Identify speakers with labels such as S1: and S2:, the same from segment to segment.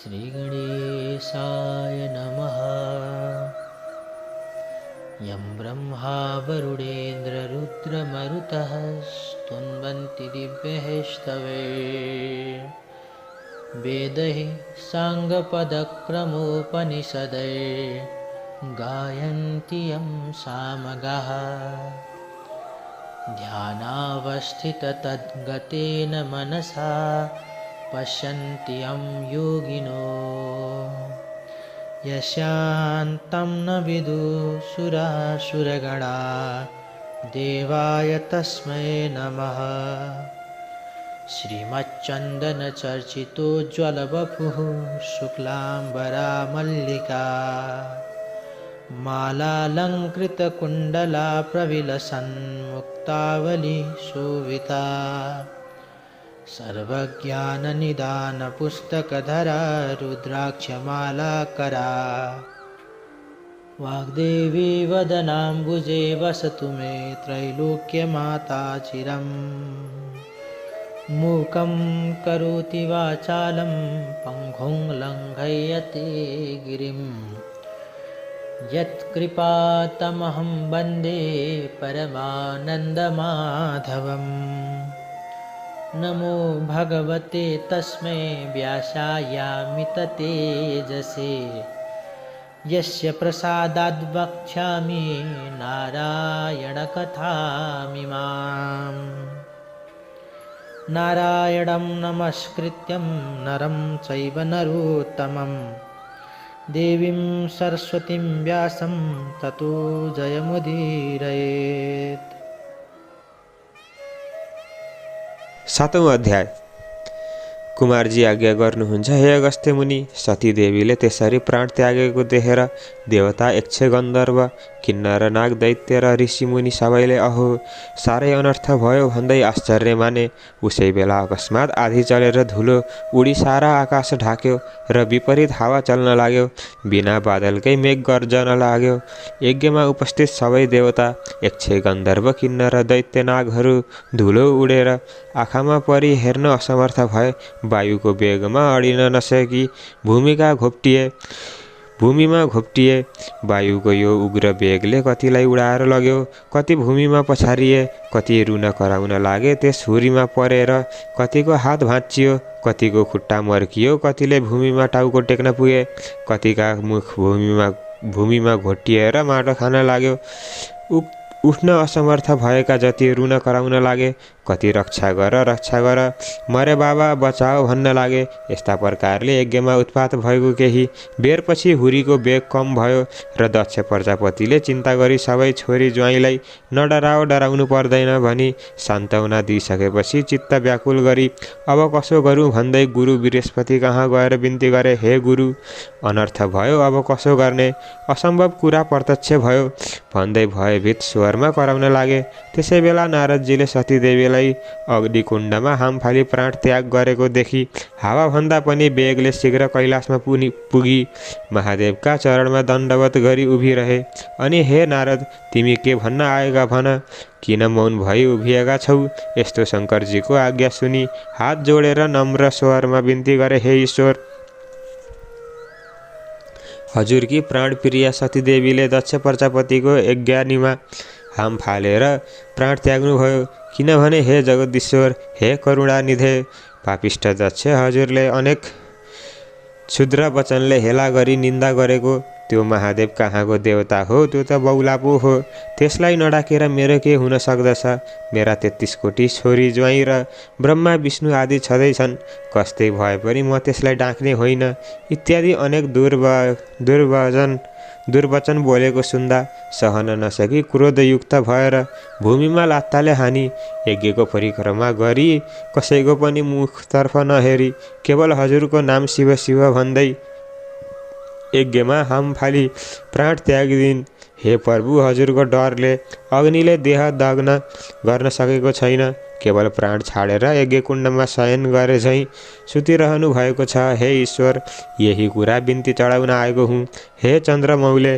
S1: श्रीगणेशाय नमः। यं ब्रह्मा वरुणेन्द्ररुद्रमरुतः स्तुन्वन्ति दिव्यैस्तवे वेदैः साङ्गपदक्रमोपनिषदैः गायन्ति यं सामगाः। ध्यानावस्थिततद्गतेन मनसा पश्यन्ति यं योगिनो यस्यान्तं न विदुषुरासुरगणा देवाय तस्मै नमः। श्रीमच्चन्दनचर्चितोज्ज्वलवपुः शुक्लाम्बरा मल्लिका मालालङ्कृतकुण्डला प्रविलसन्मुक्तावली शोभिता सर्वज्ञाननिदानपुस्तकधरा रुद्राक्षमालाकरा वाग्देवी वदनाम्बुजे वसतु मे त्रैलोक्यमाता चिरम्। मूकं करोति वाचालं पङ्गुं लङ्घयते गिरिं यत्कृपातमहं वन्दे परमानन्दमाधवम्। नमो भगवते तस्मै व्यासायामिततेजसे यस्य प्रसादाद् वक्ष्यामि नारायणकथामिमाम्। नारायणं नमस्कृत्यं नरं चैव नरोत्तमं देवीं सरस्वतीं व्यासं ततो जयमुदीरयेत्।
S2: 7औं अध्याय। कुमारजी आज्ञा गर्नुहुन्छ, हे अगस्त्य मुनि। सतीदेवीले त्यसरी प्राण त्यागेको देखेर देवता, यक्ष, गन्धर्व, किन्नर, नाग, दैत्य र ऋषिमुनि सबैले अहो साह्रै अनर्थ भयो भन्दै आश्चर्य माने। उसै बेला अकस्मात आधी चलेर धुलो उडी सारा आकाश ढाक्यो र विपरीत हावा चल्न लाग्यो। बिना बादलकै मेघ गर्जन लाग्यो। यज्ञमा उपस्थित सबै देवता, यक्ष, गन्धर्व, किन्नर, दैत्य, नागहरू धुलो उडेर आँखामा परी हेर्न असमर्थ भए। वायुको वेगमा अडिन नसकी भूमिमा घोप्टिए। वायुको यो उग्र वेगले कतिलाई उडाएर लग्यो, कति भूमिमा पछारिए, कति रुन कराउन लागे त्यस हुरीमा परेर। कतिको हात भाँचियो, कतिको खुट्टा मर्कियो, कतिले भूमिमा टाउको टेक्न पुगे, कतिका मुख भूमिमा घोटिएर माटो खान लाग्यो। उठ्न असमर्थ भएका जति रुन कराउन लागे, कति रक्षा गर मरे बाबा बचाओ भन्न लागे। यस्ता प्रकारले यज्ञमा उत्पात भएको केही बेरपछि हुरीको वेग कम भयो र दक्ष प्रजापतिले चिन्ता गरी सबै छोरी ज्वाइँलाई डराउनु पर्दैन भनी सान्त्वना दिइसकेपछि चित्त व्याकुल गरी अब कसो गरौँ भन्दै गुरु बृहस्पति कहाँ गएर बिन्ती गरे, हे गुरु, अनर्थ भयो, अब कसो गर्ने, असम्भव कुरा प्रत्यक्ष भयो भन्दै भयभीत स्वरमा कराउन लागे। त्यसै बेला नारदजीले सतीदेवीलाई अग्निकुण्डमा हामफाली प्राण त्याग गरेको देखि हावाभन्दा पनि वेगले शीघ्र कैलाशमा पुगी महादेवका चरणमा दण्डवत गरी उभिरहे। अनि हे नारद, तिमी के भन्न आएका भन, किन मौन भई उभिएका छौ? यस्तो शङ्करजीको आज्ञा सुनि हात जोडेर नम्र स्वरमा बिन्ती गरे, हे ईश्वर, हजुरकी प्राणप्रिया सतीदेवीले दक्ष प्रजापतिको यज्ञानीमा हाम फालेर प्राण त्याग्नुभयो। किनभने हे जगदीश्वर, हे करुणानिधे, पापिष्ट दक्ष हजुरले अनेक क्षुद्र वचनले हेला गरी निन्दा गरेको त्यो महादेव कहाँको देवता हो? त्यो त बौला पो हो। त्यसलाई नडाकेर मेरो के हुन सक्दछ? मेरा 33 कोटी छोरी ज्वाइँ र ब्रह्मा विष्णु आदि छँदैछन्, कस्तै भए पनि म त्यसलाई डाक्ने होइन, इत्यादि अनेक दुर्वचन बोलेको सुन्दा सहन नसकी क्रोधयुक्त भएर भूमिमा लात्ताले हानी यज्ञको परिक्रमा गरी कसैको पनि मुखतर्फ नहेरी केवल हजुरको नाम शिव शिव भन्दै यज्ञमा हाम फाली प्राण त्यागिदिन्। हे प्रभु, हजुरको डरले अग्निले देह दग्न गर्न सकेको छैन, केवल प्राण छाडेर यज्ञकुण्डमा शयन गरे झैँ सुतिरहनु भएको छ। हे ईश्वर, यही कुरा बिन्ती चढाउन आएको हुँ। हे चन्द्रमौले,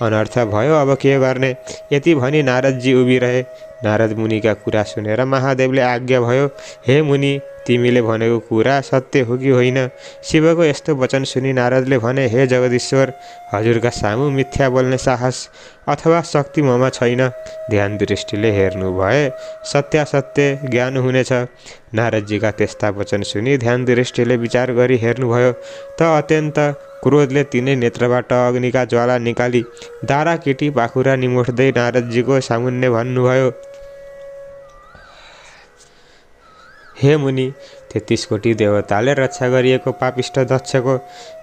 S2: अनर्थ भयो, अब के गर्ने? यति भनी नारदजी उभिरहे। नारद मुनिका कुरा सुनेर महादेवले आज्ञा भयो, हे मुनि, तिमीले भनेको कुरा सत्य हो कि होइन? शिवको यस्तो वचन सुनि नारदले भने, हे जगदीश्वर, हजुरका सामु मिथ्या बोल्ने साहस अथवा शक्ति ममा छैन। ध्यान दृष्टिले हेर्नु भए सत्यासत्य ज्ञान हुनेछ। नारदजीका त्यस्ता वचन सुनि ध्यान दृष्टिले विचार गरी हेर्नुभयो त अत्यन्त क्रोधले तिनै नेत्रबाट अग्निका ज्वाला निकाली दारा केटी पाखुरा निमुट्दै नारदजीको सामुन्ने भन्नुभयो, हे मुनि, 33 कोटी देवताले रक्षा गरिएको पापिष्ट दक्षको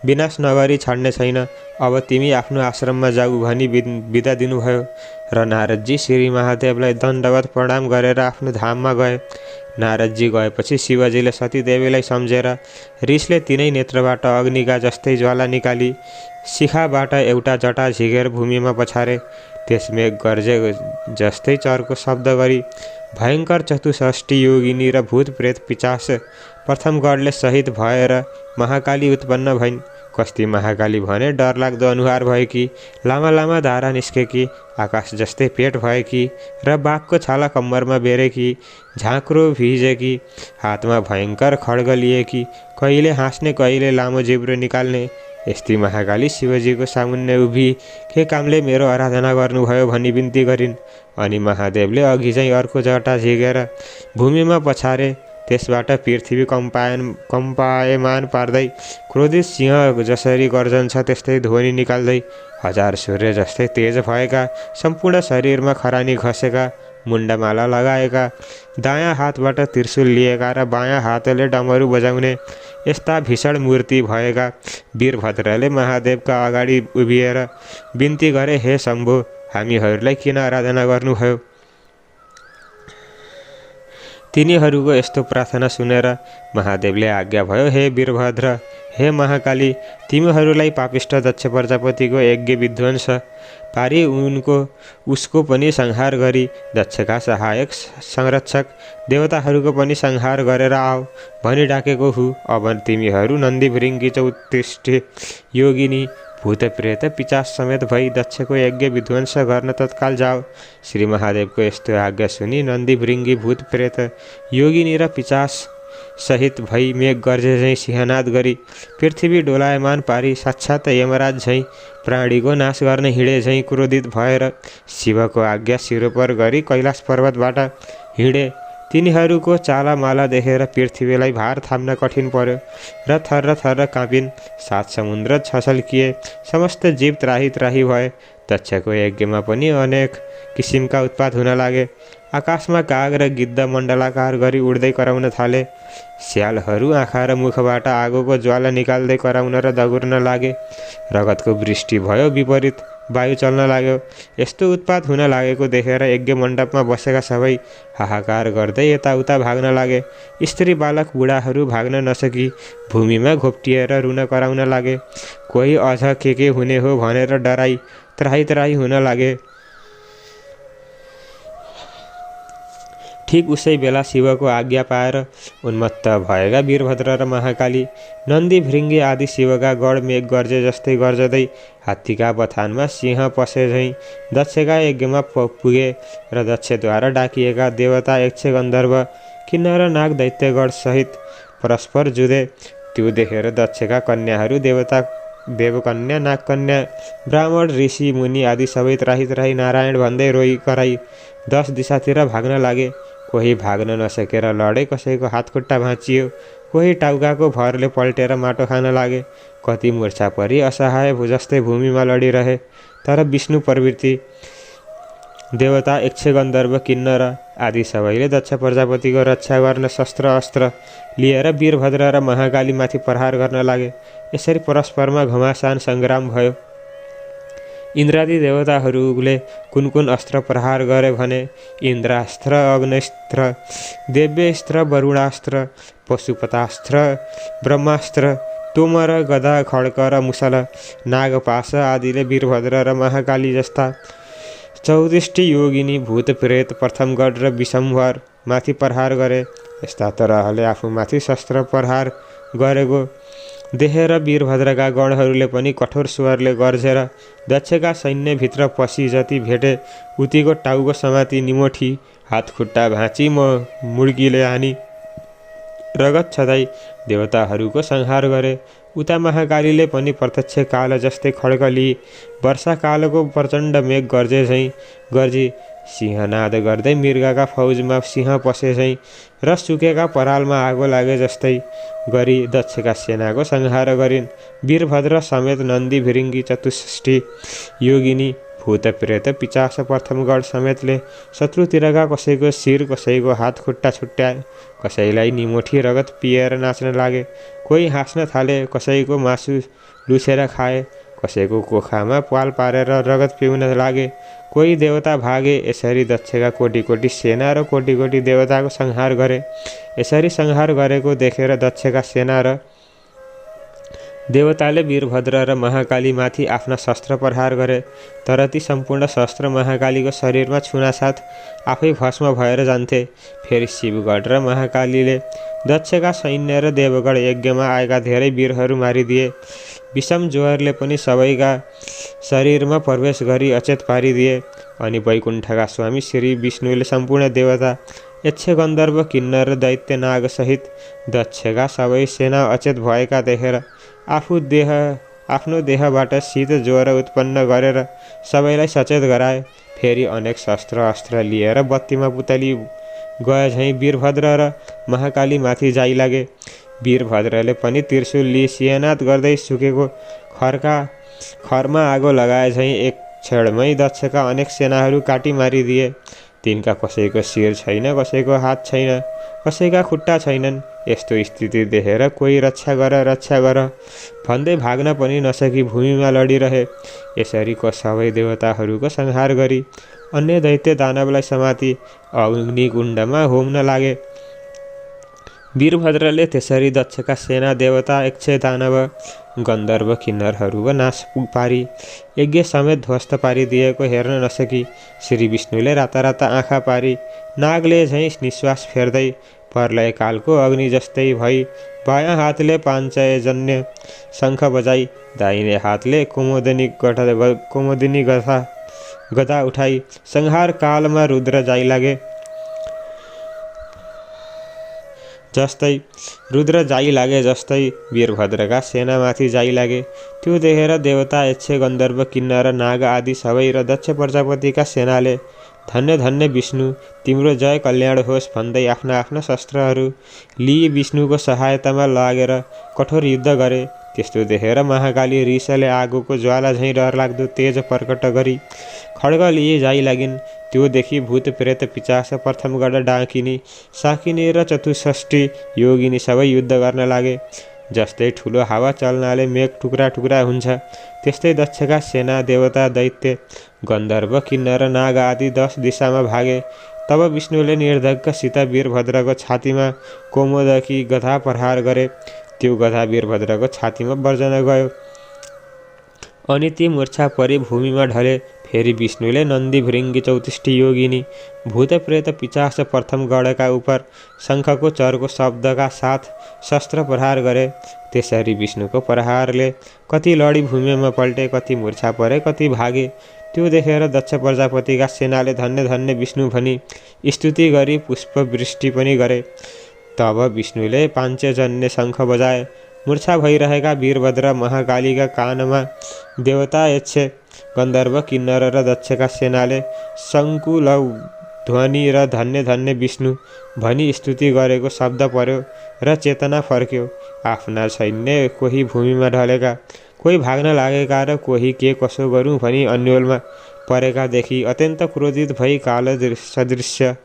S2: विनाश नगरी छाड्ने छैन। अब तिमी आफ्नो आश्रममा जाऊ भनी बिदा दिनुभयो र नारदजी श्री महादेवलाई दण्डवत प्रणाम गरेर आफ्नो धाममा गए। नारदजी गएपछि शिवजीले सतीदेवीलाई सम्झेर रिसले तिनै नेत्रबाट अग्निका जस्तै ज्वाला निकाली शिखाबाट एउटा जटा झिकेर भूमिमा पछारे। त्यसमे गर्जे जस्तै चर्को शब्द गरी भयङ्कर चतुष्षष्ठी योगिनी र भूत प्रेत पिचास प्रथम गढले सहित भएर महाकाली उत्पन्न भइन्। कस्ती महाकाली भने डरलाग्दो अनुहार भएकी, लामा लामा धारा निस्केकी, आकाश जस्तै पेट भएकी र बाघको छाला कम्मरमा बेरेकी, झाँक्रो भिजेकी, हातमा भयङ्कर खड्ग लिएकी, कहिले हाँस्ने कहिले लामो जिब्रो निकाल्ने, यस्ती महाकाली शिवजीको सामुन्ने उभि के कामले मेरो आराधना गर्नुभयो भनी बिन्ती गरिन्। अनि महादेवले अघि चाहिँ अर्को जटा झिकेर भूमिमा पछारे। त्यसबाट पृथ्वी कम्पायमान पार्दै क्रोधित सिंह जसरी गर्जन्छ त्यस्तै ध्वनि निकाल्दै हजार सूर्य जस्तै तेज भएका, सम्पूर्ण शरीरमा खरानी घसेका, मुण्डमाला लगाएका, दायाँ हातबाट त्रिशूल लिएका र बायाँ हातले डमरू बजाउने यस्ता भीषण मूर्ति भएका वीरभद्रले महादेवका अगाडि उभिएर बिन्ती गरे, हे शम्भु, हामीहरूलाई किन आराधना गर्नुभयो? तिनीहरूको यस्तो प्रार्थना सुनेर महादेवले आज्ञा भयो, हे वीरभद्र, हे महाकाली, तिमीहरूलाई पापिष्ट दक्ष प्रजापतिको यज्ञ विध्वंस पारी उसको पनि संहार गरी दक्षका सहायक संरक्षक देवताहरूको पनि संहार गरेर आऊ भनी डाकेको हुँ। अब तिमीहरू नन्दी भृङ्गी चौत्तिष्ठी योगिनी भूत प्रेत पिचास समेत भई दक्षको यज्ञ विध्वंस गर्न तत्काल जाओ। श्री महादेवको यस्तो आज्ञा सुनि नन्दी भृङ्गी भूत प्रेत योगिनी र पिचास सहित भई मेघ गर्जे झैँ सिंहनाद गरी पृथ्वी डोलायमान पारी साक्षात यमराज झैँ प्राणीको नाश गर्न हिँडे झैँ क्रोधित भएर शिवको आज्ञा सिरोपर गरी कैलाश पर्वतबाट हिँडे। तिनीहरूको चालामाला देखेर पृथ्वीलाई भार थाम्न कठिन पर्यो र थर्र थर्र काँपिन्। 7 समुद्र छछल्किए, समस्त जीव त्राही त्राही भए। दक्षको यज्ञमा पनि अनेक किसिमका उत्पात हुन लागे। आकाशमा काग र गिद्ध मण्डलाकार गरी उड्दै कराउन थाले। स्यालहरू आँखा र मुखबाट आगोको ज्वाला निकाल्दै कराउन र दगुर्न लागे। रगतको वृष्टि भयो, विपरीत वायु चल्न लाग्यो। यस्तो उत्पात हुन लागेको देखेर यज्ञ मण्डपमा बसेका सबै हाहाकार गर्दै यताउता भाग्न लागे। स्त्री बालक बुढाहरू भाग्न नसकी भूमिमा घोप्टिएर रुन कराउन लागे। कोही अझ के हुने हो भनेर डराई त्राही त्राही हुन लागे। ठीक उसै बेला शिवको आज्ञा पाएर उन्मत्त भएका वीरभद्र र महाकाली नन्दी भृङ्गी आदि शिवका गढ मेघ गर्जे जस्तै गर्जदै हात्तीका बथानमा सिंह पसे झैँ दक्षका यज्ञमा पुगे र दक्षद्वारा डाकिएका देवता यक्ष गन्धर्व किन्नर नाग दैत्यगण सहित परस्पर जुधे। त्यो देखेर दक्षका कन्याहरू देवकन्या नागकन्या ब्राह्मण ऋषि मुनि आदि सबै त्राही त्राही नारायण भन्दै रोई कराई 10 दिशातिर भाग्न लागे। कोही भाग्न नसकेर लडे, कसैको हातखुट्टा भाँचियो, कोही टाउकाको भरले पल्टेर माटो खान लागे, कति मूर्छा परी असहाय जस्तै भूमिमा लडिरहे। तर विष्णु प्रवृत्ति देवता यक्ष गन्धर्व किन्नर आदि सबैले दक्ष प्रजापतिको रक्षा गर्न शस्त्र अस्त्र लिएर वीरभद्र र महाकालीमाथि प्रहार गर्न लागे। यसरी परस्परमा घमासान सङ्ग्राम भयो। इन्द्रादि देवताहरूले कुन अस्त्र प्रहार गरे भने इन्द्रास्त्र, अग्निस्त्र, देव्यस्त्र, वरुणास्त्र, पशुपतास्त्र, ब्रह्मास्त्र, तोमर, गदा, खड्क र मुसल, नागपाश आदिले वीरभद्र र महाकाली जस्ता 34 योगिनी भूत प्रेत प्रथमगढ र विषम्भर माथि प्रहार गरे। यस्ता तरहले आफूमाथि शस्त्र प्रहार गरेको देखेर वीरभद्रका गणहरूले पनि कठोर स्वरले गर्जेर दक्षका सैन्यभित्र पसी जति भेटे उतिको टाउको समाती निमोठी हातखुट्टा भाँची मुड्कीले हानी रगत छँदै देवताहरूको संहार गरे। उता महाकालीले पनि प्रत्यक्ष काल जस्तै खड्ग लिई वर्षाकालको प्रचण्ड मेघ गर्जे झैँ गर्जी सिंहनाद गर्दै मृगका फौजमा सिंह पसे झैँ र सुकेका परालमा आगो लागे जस्तै गरी दक्षका सेनाको संहार गरिन्। वीरभद्र समेत नन्दी भिरिङ्गी 64 योगिनी भूत प्रेत पिचास प्रथमगढ समेतले शत्रुतिरका कसैको शिर कसैको हात खुट्टा छुट्याए, कसैलाई निमोठी रगत पिएर नाच्न लागे, कोही हाँस्न थाले, कसैको मासु लुछेर खाए, कसैको कोखामा पाल पारेर रगत पिउन लागे, कोही देवता भागे। यसरी दक्षका कोटी कोटी सेना र कोटी कोटी देवताको संहार गरे। यसरी संहार गरेको देखेर दक्षका सेना र देवताले वीरभद्र र महाकाली माथि आफ्ना शस्त्र प्रहार गरे। तर ती सम्पूर्ण शस्त्र महाकालीको शरीरमा छुनासाथ आफै भस्म भएर जान्थे। फेरि शिवगढ र महाकालीले दक्षका सैन्य र देवगढ यज्ञमा आएका धेरै वीरहरू मारिदिए। विषम ज्वरले पनि सबैका शरीरमा प्रवेश गरी अचेत पारिदिए। अनि वैकुण्ठका स्वामी श्री विष्णुले सम्पूर्ण देवता यक्ष गन्धर्व किन्नर र दैत्य नागसहित दक्षका सबै सेना अचेत भएका देखेर आफ्नो देहबाट शीत ज्वरो उत्पन्न गरेर सबैलाई सचेत गराए। फेरि अनेक शस्त्र अस्त्र लिएर बत्तीमा पुतली गए झैँ वीरभद्र र महाकाली माथि जाइ लागे। वीरभद्रले पनि त्रिशूल लिई सिंहनाद गर्दै सुकेको खरमा आगो लगाए झैँ एक क्षणमै दक्षका अनेक सेनाहरू काटी मारिदिए। तिनका कसैको शिर छैन, कसैको हात छैन, कसैका खुट्टा छैनन्। यस्तो स्थिति देखेर कोही रक्षा गर भन्दै भाग्न पनि नसकी भूमिमा लडिरहे। यसरी सबै देवताहरूको संहार गरी अन्य दैत्य दानवलाई समाती अग्निकुण्डमा होम्न लागे। वीरभद्रले त्यसरी दक्षका सेना देवता यक्ष दानव गन्धर्व किन्नरहरूको नाश पारी यज्ञ समेत ध्वस्त पारिदिएको हेर्न नसकी श्री विष्णुले राता आँखा पारी नागले झैँ निश्वास फेर्दै प्रलयकालको अग्नि जस्तै भई बायाँ हातले पाञ्चयजन्य शङ्ख बजाई दाहिने हातले कुमुदिनी गदा उठाई संहार कालमा रुद्र जाइ लागे जस्तै वीरभद्रका सेनामाथि जाइ लागे। त्यो देखेर देवता यक्ष गन्धर्व किन्नर नाग आदि सबै र दक्ष प्रजापतिका सेनाले धन्य धन्य विष्णु तिम्रो जय कल्याण होस् भन्दै आफ्ना शस्त्रहरू लिई विष्णुको सहायतामा लागेर कठोर युद्ध गरे। त्यस्तो देखेर महाकाली रिसले आगोको ज्वाला झैँ डरलाग्दो तेज प्रकट गरी खड्ग लिई जाइ लागिन्। त्यो देखि भूत प्रेत पिचास प्रथमगढ डाकिनी साकिनी र 64 योगिनी सबै युद्ध गर्न लागे। जस्तै ठुलो हावा चल्नाले मेघ टुक्रा टुक्रा हुन्छ त्यस्तै दक्षका सेना देवता दैत्य गन्धर्व किन्नर नाग आदि 10 दिशामा भागे। तब विष्णुले निर्धक्कसित वीरभद्रको छातीमा कोमोदकी गधा प्रहार गरे। त्यो गधा वीरभद्रको छातीमा बर्जन गयो अनि ती मूर्छा परी भूमिमा ढले। फेरि विष्णुले नन्दी भृङ्गी 34 योगिनी भूत प्रेत पिचास प्रथमगढका उपर शङ्खको चरको शब्दका साथ शस्त्र प्रहार गरे। त्यसरी विष्णुको प्रहारले कति लडी भूमिमा पल्टे, कति मूर्छा परे, कति भागे। त्यो देखेर दक्ष प्रजापतिका सेनाले धन्य धन्य विष्णु भनी स्तुति गरी पुष्पवृष्टि पनि गरे। तब विष्णुले पाञ्चजन्य शङ्ख बजाए। मूर्छा भइरहेका वीरभद्र महाकालीका कानमा देवता यक्ष गन्धर्व किन्नर र दक्षका सेनाले शङ्कुल ध्वनि र धन्य धन्य विष्णु भनी स्तुति गरेको शब्द पर्यो र चेतना फर्क्यो। आफ्ना सैन्य कोही भूमिमा ढलेका, कोही भाग्न लागेका र कोही के कसो गरौँ भनी अन्योलमा परेका देखि अत्यन्त क्रोधित भई काल सदृश्य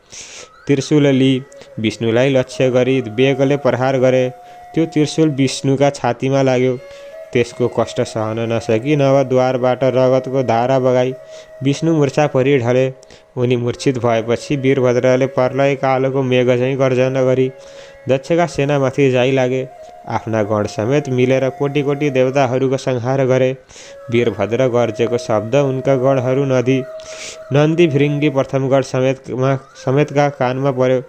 S2: त्रिशूल लिई विष्णुलाई लक्ष्य गरी वेगले प्रहार गरे। त्यो त्रिशूल विष्णुका छातीमा लाग्यो। त्यसको कष्ट सहन नसकी नवद्वारबाट रगतको धारा बगाई विष्णु मूर्छा परि ढले। उनी मूर्छित भएपछि वीरभद्रले प्रलय कालको मेघ झैँ गर्जना गरी दक्षका सेनामाथि जाइलागे। आफ्ना गण समेत मिलेर कोटी कोटी देवताहरूको संहार गरे। वीरभद्र गर्जेको शब्द उनका गणहरू नन्दी भृङ्गी प्रथमगढ समेतका कानमा पर्यो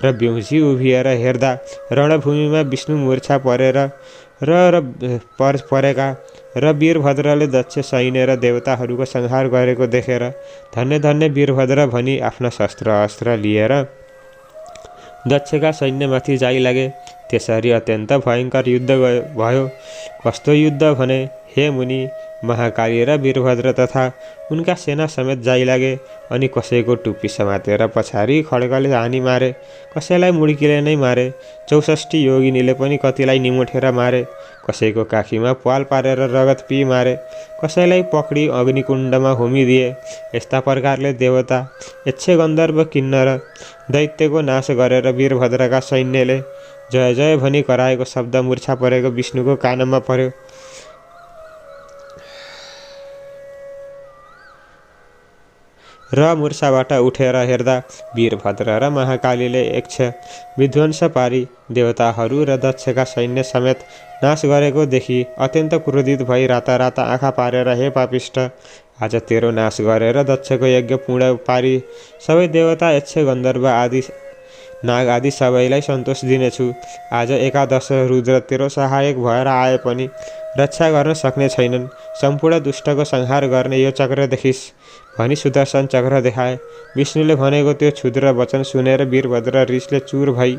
S2: र बिउजी उभिएर हेर्दा रणभूमिमा विष्णु मूर्छा परेका र वीरभद्रले दक्ष सैन्य र देवताहरूको संहार गरेको देखेर धन्य धन्य वीरभद्र भनी आफ्ना शस्त्र अस्त्र लिएर दक्षका सैन्यमाथि जाइलागे। त्यसरी अत्यन्त भयङ्कर युद्ध भयो। कस्तो युद्ध भने, हे मुनि, महाकाली र वीरभद्र तथा उनका सेना समेत जाइलागे। अनि कसैको टुप्पी समातेर पछाडि खड्गले हानी मारे, कसैलाई मुड्कीले नै मारे। 64 योगिनीले पनि कतिलाई निमुठेर मारे, कसैको काखीमा प्वाल पारेर रगत पी मारे, कसैलाई पक्डी अग्निकुण्डमा होमिदिए। यस्ता प्रकारले देवता, यक्ष, गन्धर्व, किन्नर, दैत्यको नाश गरेर वीरभद्रका सैन्यले जय जय भनी कराएको शब्द मूर्छा परेको विष्णुको कानमा पर्यो। र मूर्छाबाट उठेर हेर्दा वीरभद्र र महाकालीले यक्ष विध्वंस पारी देवताहरू र दक्षका सैन्य समेत नाश गरेको देखि अत्यन्त क्रोधित भई राता आँखा पारेर, हे पापिष्ट, आज तेरो नाश गरेर दक्षको यज्ञ पूर्ण पारी सबै देवता, यक्ष, गन्धर्व आदि नाग आदि सबैलाई सन्तोष दिनेछु। आज एकादश रुद्र तेरो सहायक भएर आए पनि रक्षा गर्न सक्ने छैनन्। सम्पूर्ण दुष्टको संहार गर्ने यो चक्र देखिस् भनी सुदर्शन चक्र देखाए। विष्णुले भनेको त्यो क्षुद्र वचन सुनेर वीरभद्र रिसले चुर भई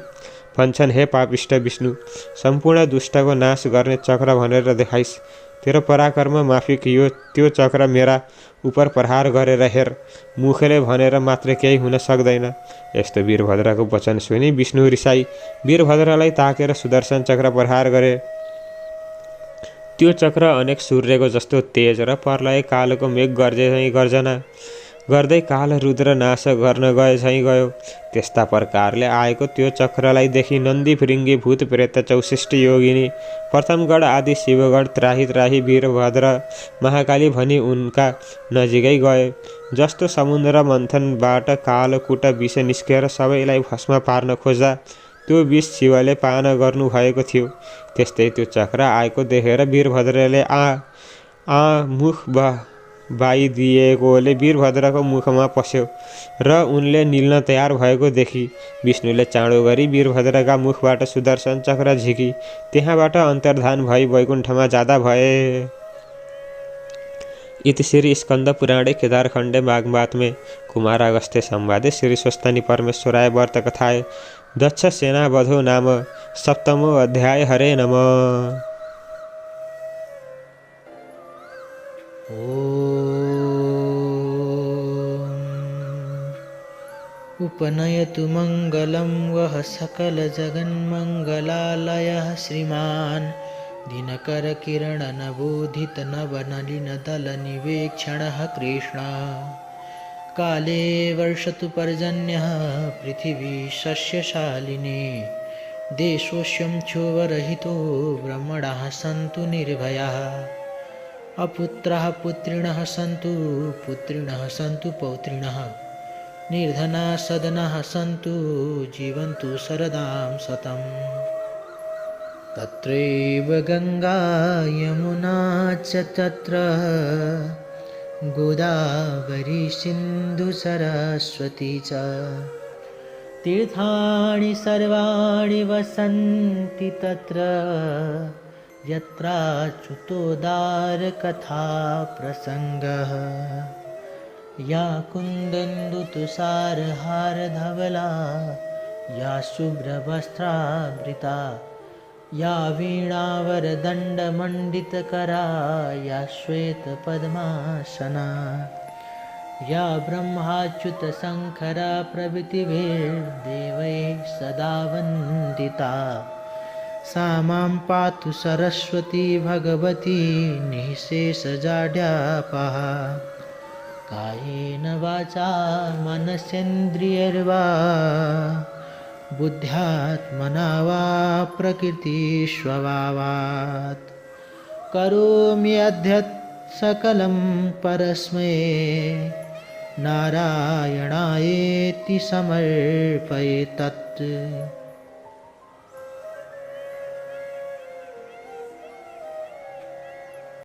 S2: भन्छन्, हे पापिष्ट विष्णु, सम्पूर्ण दुष्टको नाश गर्ने चक्र भनेर देखाइस्। तेरो पराक्रम माफिक त्यो चक्र मेरा उपर प्रहार गरेर हेर। मुखले भनेर मात्र केही हुन सक्दैन। यस्तो वीरभद्रको वचन सुनि विष्णु रिसाई वीरभद्रलाई ताकेर सुदर्शन चक्र प्रहार गरे। त्यो चक्र अनेक सूर्यको जस्तो तेज र प्रलय कालको मेघ गर्जे झैँ गर्जना गर्दै काल रुद्र नाश गर्न गए झैँ गयो। त्यस्ता प्रकारले आएको त्यो चक्रलाई देखि नन्दी भृङ्गी भूत प्रेत 64 योगिनी प्रथमगढ आदि शिवगढ त्राही त्राही वीरभद्र महाकाली भनी उनका नजिकै गए। जस्तो समुद्र मन्थनबाट कालकुट विष निस्केर सबैलाई भस्म पार्न खोज्दा त्यो विष शिवले पान गर्नुभएको थियो, त्यस्तै त्यो चक्र आएको देखेर वीरभद्रले मुख बाइदिएकोले वीरभद्रको मुखमा पस्यो र उनले निल्न तयार भएको देखि विष्णुले चाँडो गरी वीरभद्रका मुखबाट सुदर्शन चक्र झिकी त्यहाँबाट अन्तर्धान भई वैकुण्ठमा जाँदा भए। इति श्री स्कंद पुराणे केदारखण्डे माघमात्मे कुमारागस्त्य संवादे श्री स्वस्तानि परमेश्वराय व्रत कथाय दक्ष सेनावधो नाम सप्तमो अध्याय। हरे नमः।
S1: उपनयतु मङ्गलं वः सकलजगन्मङ्गलालयः श्रीमान् दिनकरकिरणनवोदितनवनलिनदलनिवेक्षणः कृष्णः। काले वर्षतु पर्जन्यः पृथिवी सस्यशालिनी देशोऽस्यं क्षोभरहितो ब्रह्मणाः सन्तु निर्भयाः। अपुत्राः पुत्रिणः सन्तु पुत्रिणः सन्तु पौत्रिणः निर्धनाः सदनाः सन्तु जीवन्तु शरदां शतम्। तत्रैव गङ्गा यमुना च तत्र गोदावरी सिन्धु सरस्वती च तीर्थानि सर्वाणि वसन्ति तत्र यत्राच्युतोदारकथा प्रसङ्गः। या कुन्देन्दुतुषारहारधवला या शुभ्रवस्त्रावृता या वीणावरदण्डमण्डितकरा या श्वेतपद्मासना या ब्रह्माच्युतशङ्करा प्रभृतिभिर्देवैः सदा वन्दिता सा मां पातु सरस्वती भगवती निःशेषजाड्यापः। कायेन वाचा मनसेन्द्रियैर्वा बुद्ध्यात्मना वा प्रकृतिस्वभावात् करोमि सकलं परस्मै नारायणायेति समर्पयेतत्।